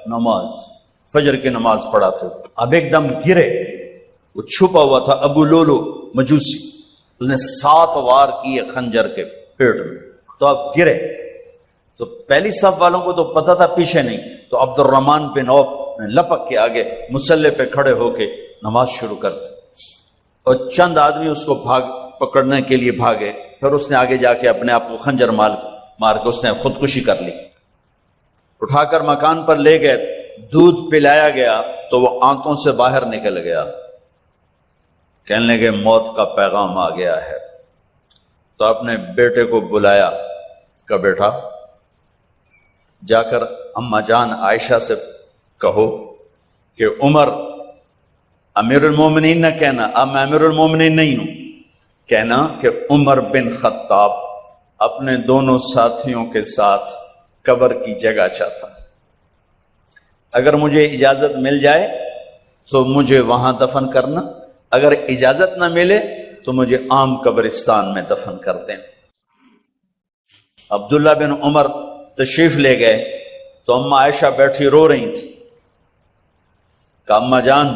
نماز، فجر کی نماز پڑھاتے ہوئے اب ایک دم گرے، وہ چھپا ہوا تھا ابو لولو مجوسی، اس نے 7 وار کیے خنجر کے پیٹ میں، تو اب گرے تو پہلی صف والوں کو تو پتہ تھا، پیچھے نہیں، تو عبد الرحمن بن عوف نے لپک کے آگے مصلی پہ کھڑے ہو کے نماز شروع کرتے، اور چند آدمی اس کو پکڑنے کے لیے بھاگے، پھر اس نے آگے جا کے اپنے آپ کو خنجر مار کے اس نے خودکشی کر لی، اٹھا کر مکان پر لے گئے، دودھ پلایا گیا تو وہ آنتوں سے باہر نکل گیا، کہنے لگے موت کا پیغام آ گیا ہے، تو اپنے بیٹے کو بلایا کہ بیٹا جا کر اماں جان عائشہ سے کہو کہ عمر امیر المومنین نہ کہنا، اب میں امیر المومنین نہیں ہوں، کہنا کہ عمر بن خطاب اپنے دونوں ساتھیوں کے ساتھ قبر کی جگہ چاہتا، اگر مجھے اجازت مل جائے تو مجھے وہاں دفن کرنا، اگر اجازت نہ ملے تو مجھے عام قبرستان میں دفن کر دیں۔ عبداللہ بن عمر تشریف لے گئے تو اماں عائشہ بیٹھی رو رہی تھی، کہ اماں جان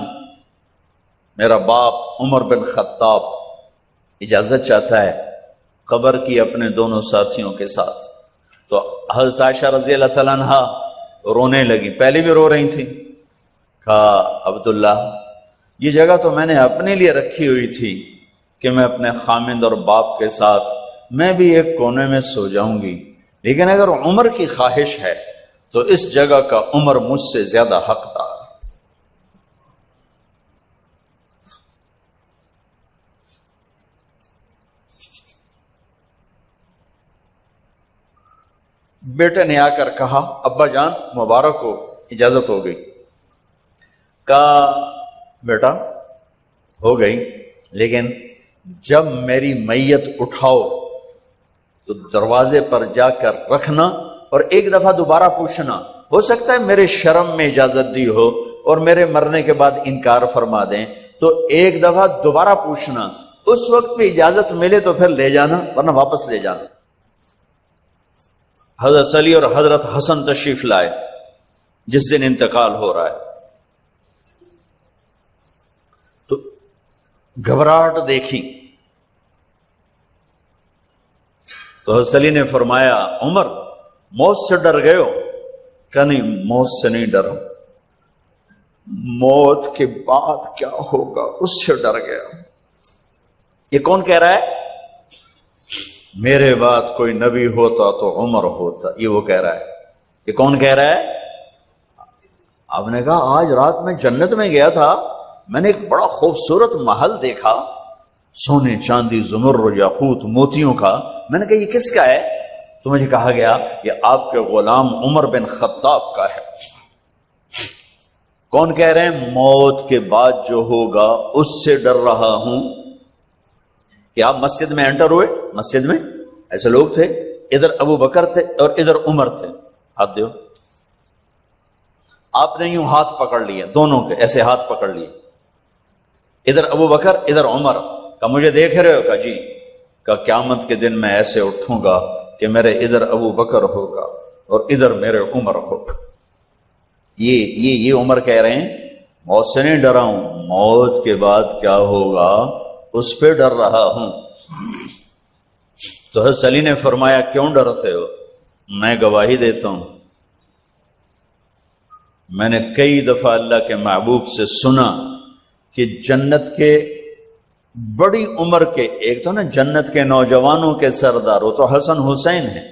میرا باپ عمر بن خطاب اجازت چاہتا ہے قبر کی اپنے دونوں ساتھیوں کے ساتھ، تو حضرت عائشہ رضی اللہ تعالیٰ عنہا رونے لگی، پہلے بھی رو رہی تھی، کہا عبداللہ یہ جگہ تو میں نے اپنے لیے رکھی ہوئی تھی کہ میں اپنے خامند اور باپ کے ساتھ میں بھی ایک کونے میں سو جاؤں گی، لیکن اگر عمر کی خواہش ہے تو اس جگہ کا عمر مجھ سے زیادہ حقدار۔ بیٹے نے آ کر کہا ابا جان مبارک ہو، اجازت ہو گئی، کہا بیٹا ہو گئی، لیکن جب میری میت اٹھاؤ تو دروازے پر جا کر رکھنا اور ایک دفعہ دوبارہ پوچھنا، ہو سکتا ہے میرے شرم میں اجازت دی ہو اور میرے مرنے کے بعد انکار فرما دیں، تو ایک دفعہ دوبارہ پوچھنا، اس وقت پہ اجازت ملے تو پھر لے جانا ورنہ واپس لے جانا۔ حضرت علی اور حضرت حسن تشریف لائے جس دن انتقال ہو رہا ہے، تو گھبراہٹ دیکھی تو حضرت علی نے فرمایا عمر موت سے ڈر گئے ہو؟ کہ نہیں موت سے نہیں ڈرا، موت کے بعد کیا ہوگا اس سے ڈر گیا۔ یہ کون کہہ رہا ہے؟ میرے بعد کوئی نبی ہوتا تو عمر ہوتا، یہ وہ کہہ رہا ہے۔ یہ کون کہہ رہا ہے؟ آپ نے کہا آج رات میں جنت میں گیا تھا، میں نے ایک بڑا خوبصورت محل دیکھا، سونے چاندی زمرد یاقوت موتیوں کا، میں نے کہا یہ کس کا ہے؟ تو مجھے کہا گیا یہ آپ کے غلام عمر بن خطاب کا ہے۔ کون کہہ رہے ہیں؟ موت کے بعد جو ہوگا اس سے ڈر رہا ہوں۔ کہ آپ مسجد میں انٹر ہوئے، مسجد میں ایسے لوگ تھے، ادھر ابو بکر تھے اور ادھر عمر تھے، ہاتھ دیو، آپ نے یوں ہاتھ پکڑ لیے، دونوں کے ایسے ہاتھ پکڑ لیے، ادھر ابو بکر ادھر عمر، کہ مجھے دیکھ رہے ہو؟ کہ جی، کہ قیامت کے دن میں ایسے اٹھوں گا کہ میرے ادھر ابو بکر ہوگا اور ادھر میرے عمر ہوگا۔ یہ عمر کہہ رہے ہیں موت سے نہیں ڈرا ہوں، موت کے بعد کیا ہوگا اس پہ ڈر رہا ہوں۔ تو حضرت علی نے فرمایا کیوں ڈرتے ہو؟ میں گواہی دیتا ہوں، میں نے کئی دفعہ اللہ کے محبوب سے سنا کہ جنت کے بڑی عمر کے، ایک تو نا جنت کے نوجوانوں کے سردار، وہ تو حسن حسین ہیں،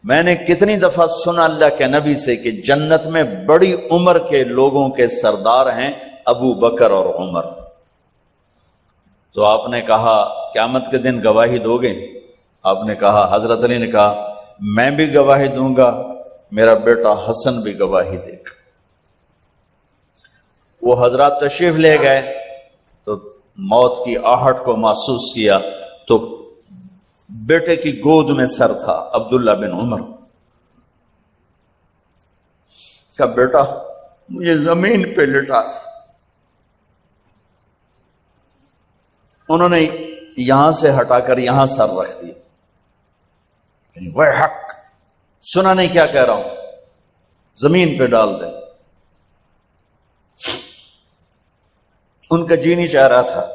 میں نے کتنی دفعہ سنا اللہ کے نبی سے کہ جنت میں بڑی عمر کے لوگوں کے سردار ہیں ابو بکر اور عمر۔ تو آپ نے کہا قیامت کے دن گواہی دو گے؟ آپ نے کہا، حضرت علی نے کہا میں بھی گواہی دوں گا، میرا بیٹا حسن بھی گواہی دے گا۔ وہ حضرات تشریف لے گئے تو موت کی آہٹ کو محسوس کیا تو بیٹے کی گود میں سر تھا عبداللہ بن عمر کا، بیٹا مجھے زمین پہ لٹا۔ انہوں نے یہاں سے ہٹا کر یہاں سر رکھ دیا، وہ حق سنا نہیں کیا کہہ رہا ہوں، زمین پہ ڈال دیں۔ ان کا جی نہیں چاہ رہا تھا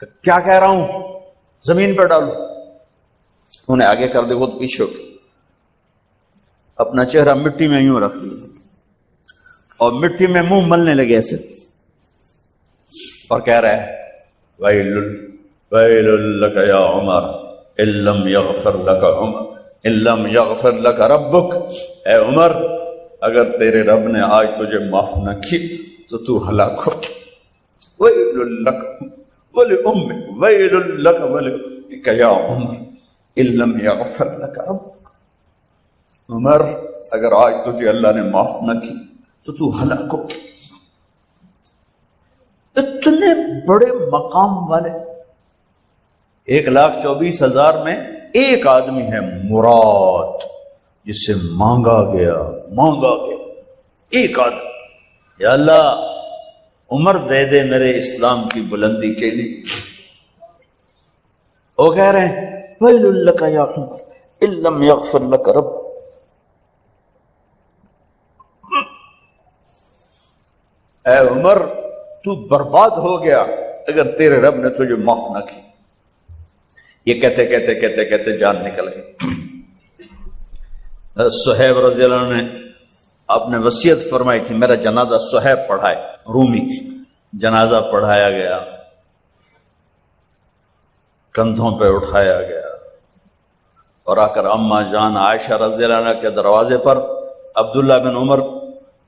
کہ کیا کہہ رہا ہوں، زمین پہ ڈالو. انہیں آگے کر دے، خود پیچھے اٹھ، اپنا چہرہ مٹی میں یوں رکھ لیا اور مٹی میں منہ ملنے لگے ایسے، اور کہہ رہا ہے ویل ویل لک یا عمر ان لم یغفر لک عمر ان لم یغفر لک ربک. اے عمر، اگر تیرے رب نے آج تجھے معاف نہ کی تو تو ہلاک ہو. ویل لک ولأمک ویل لک ولأمک یا عمر ان لم یغفر لک ربک. عمر، اگر آج تجھے اللہ نے معاف نہ کی تو تو ہلاک ہو. اتنے بڑے مقام والے 1,24,000 میں ایک آدمی ہے مراد، جسے مانگا گیا ایک آدمی. یا اللہ عمر دے دے میرے اسلام کی بلندی کے لیے. وہ کہہ رہے ہیں ویل لک یا عمر ان لم یغفر لک رب. اے عمر، تو برباد ہو گیا اگر تیرے رب نے تجھے معاف نہ کی. یہ کہتے کہتے کہتے کہتے جان نکل گئی. صہیب رضی اللہ عنہ نے آپ نے وصیت فرمائی تھی میرا جنازہ صہیب پڑھائے، رومی. جنازہ پڑھایا گیا، کندھوں پہ اٹھایا گیا، اور آ کر اماں جان عائشہ رضی اللہ عنہ کے دروازے پر عبداللہ بن عمر،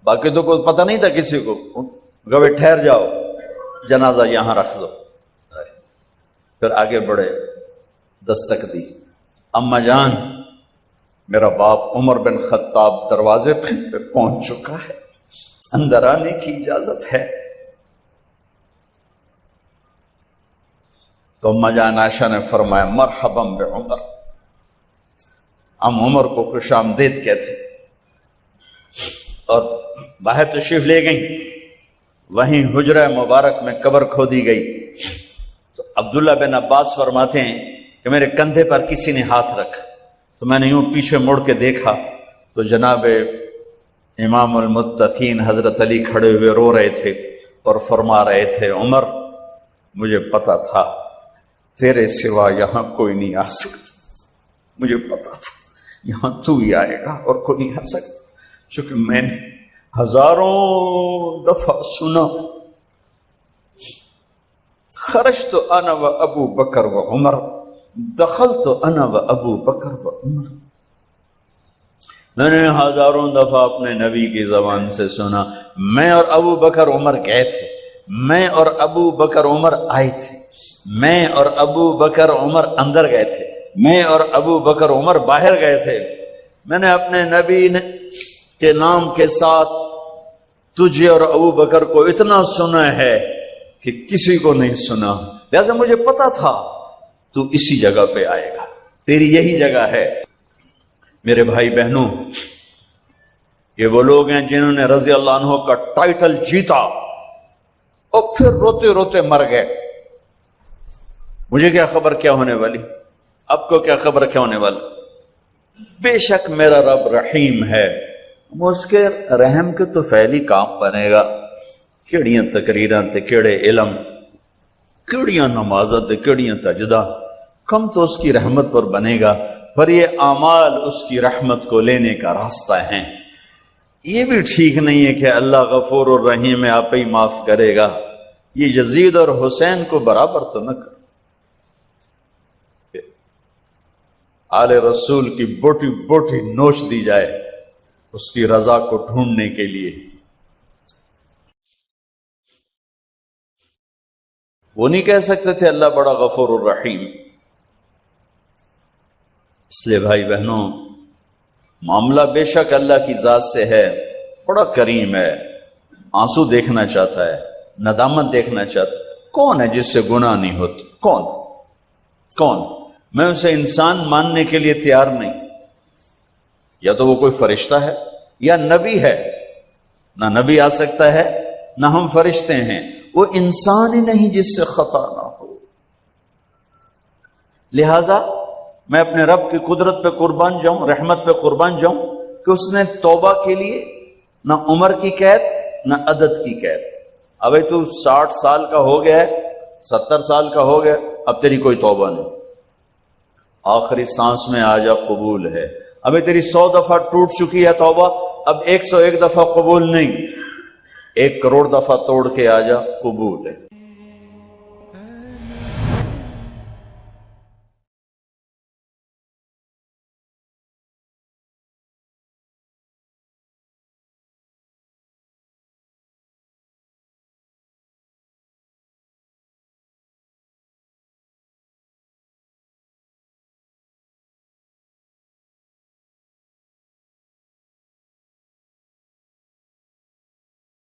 باقی تو کوئی پتہ نہیں تھا کسی کو، گوے ٹھہر جاؤ، جنازہ یہاں رکھ دو. پھر آگے بڑھے، دستک دی، اماں جان میرا باپ عمر بن خطاب دروازے پہ پہنچ چکا ہے، اندر آنے کی اجازت ہے. تو اماں جان عائشہ نے فرمایا مرحبا بعمر. ہم عمر کو خوش آمدید کہتے اور باہر تشریف لے گئیں. وہیں حجرہ مبارک میں قبر کھودی گئی. تو عبداللہ بن عباس فرماتے ہیں کہ میرے کندھے پر کسی نے ہاتھ رکھا تو میں نے یوں پیچھے مڑ کے دیکھا تو جناب امام المتقین حضرت علی کھڑے ہوئے رو رہے تھے اور فرما رہے تھے عمر مجھے پتا تھا تیرے سوا یہاں کوئی نہیں آ سکتا، مجھے پتا تھا یہاں تو ہی آئے گا اور کوئی نہیں آ سکتا. چونکہ میں نے ہزاروں دفعہ سنا خرجت انا و ابو بکر و عمر دخلت انا و ابو بکر و عمر. میں نے ہزاروں دفعہ اپنے نبی کی زبان سے سنا میں اور ابو بکر عمر گئے تھے، میں اور ابو بکر عمر آئے تھے، میں اور ابو بکر عمر اندر گئے تھے، میں اور ابو بکر عمر باہر گئے تھے. میں نے اپنے نبی کے نام کے ساتھ تجھے اور ابو بکر کو اتنا سنا ہے کہ کسی کو نہیں سنا، لہذا مجھے پتا تھا تو اسی جگہ پہ آئے گا، تیری یہی جگہ ہے. میرے بھائی بہنوں، یہ وہ لوگ ہیں جنہوں نے رضی اللہ عنہ کا ٹائٹل جیتا اور پھر روتے روتے مر گئے. مجھے کیا خبر کیا ہونے والی، اب کو کیا خبر کیا ہونے والی. بے شک میرا رب رحیم ہے، وہ اس کے رحم کے تو فعلی کام بنے گا. کیڑیاں تقریراں تے کیڑے علم، کیڑیاں نمازاں تے کیڑیاں تجدہ، کم تو اس کی رحمت پر بنے گا، پر یہ اعمال اس کی رحمت کو لینے کا راستہ ہیں. یہ بھی ٹھیک نہیں ہے کہ اللہ غفور الرحیم ہے آپ ہی معاف کرے گا. یہ یزید اور حسین کو برابر تو نہ کر. آل رسول کی بوٹی بوٹی نوچ دی جائے اس کی رضا کو ڈھونڈنے کے لیے. وہ نہیں کہہ سکتے تھے اللہ بڑا غفور الرحیم. اس لیے بھائی بہنوں، معاملہ بے شک اللہ کی ذات سے ہے، بڑا کریم ہے، آنسو دیکھنا چاہتا ہے، ندامت دیکھنا چاہتا ہے. کون ہے جس سے گناہ نہیں ہوتی؟ کون؟ میں اسے انسان ماننے کے لیے تیار نہیں. یا تو وہ کوئی فرشتہ ہے یا نبی ہے. نہ نبی آ سکتا ہے نہ ہم فرشتے ہیں. وہ انسان ہی نہیں جس سے خطا نہ ہو. لہذا میں اپنے رب کی قدرت پہ قربان جاؤں، رحمت پہ قربان جاؤں کہ اس نے توبہ کے لیے نہ عمر کی قید نہ عدد کی قید. ابھی تو 60 سال کا ہو گیا ہے، 70 سال کا ہو گیا، اب تیری کوئی توبہ نہیں، آخری سانس میں آ جا قبول ہے۔ ابھی تیری 100 دفعہ ٹوٹ چکی ہے توبہ، اب 101 دفعہ قبول نہیں، 1 کروڑ دفعہ توڑ کے آ جا قبول ہے۔